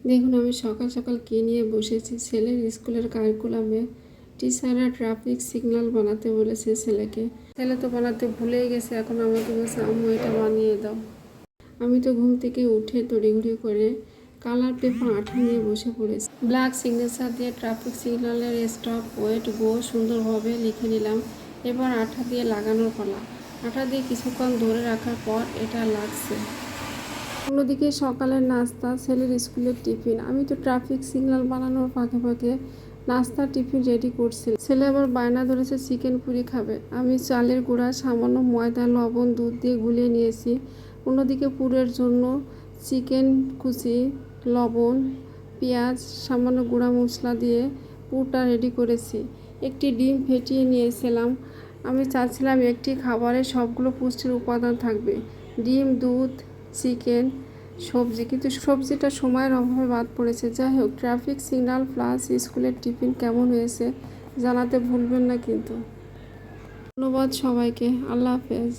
দেখুন আমি সকাল সকাল কী নিয়ে বসেছি। ছেলের স্কুলের কারিকুলামে টিচাররা ট্রাফিক সিগন্যাল বানাতে বলেছে ছেলেকে। ছেলে তো বানাতে ভুলেই গেছে, এখন আমাকে বলছে আম্মু এটা বানিয়ে দাও। আমি তো ঘুম থেকে উঠে তড়িঘড়ি করে কালার পেপার আঠা নিয়ে বসে পড়েছি। ব্ল্যাক সিগনেচার দিয়ে ট্রাফিক সিগন্যালের স্টপ, ওয়েট, গো সুন্দরভাবে লিখে নিলাম। এবার আঠা দিয়ে লাগানোর পালা। আঠা দিয়ে কিছুক্ষণ ধরে রাখার পর এটা লাগছে। অন্যদিকে সকালের নাস্তা, ছেলের স্কুলের টিফিন। আমি তো ট্রাফিক সিগন্যাল বানানোর ফাঁকে ফাঁকে নাস্তা টিফিন রেডি করছি। ছেলে আবার বায়না ধরেছে চিকেন পুরি খাবে। আমি চালের গুঁড়া, সামান্য ময়দা, লবণ, দুধ দিয়ে গুলিয়ে নিয়েছি। অন্যদিকে পুরের জন্য চিকেন কুচি, লবণ, পেঁয়াজ, সামান্য গুঁড়া মশলা দিয়ে পুরটা রেডি করেছি। একটি ডিম ফেটিয়ে নিয়েছিলাম। আমি চাচ্ছিলাম একটি খাবারে সবগুলো পুষ্টির উপাদান থাকবে, ডিম, দুধ, চিকেন, সবজি, কিন্তু সবজিটা সময়ের অভাবে বাদ পড়েছে। যাই হোক, ট্রাফিক সিগন্যাল প্লাস স্কুলের টিফিন কেমন হয়েছে জানাতে ভুলবেন না কিন্তু। ধন্যবাদ সবাইকে। আল্লাহ হাফেজ।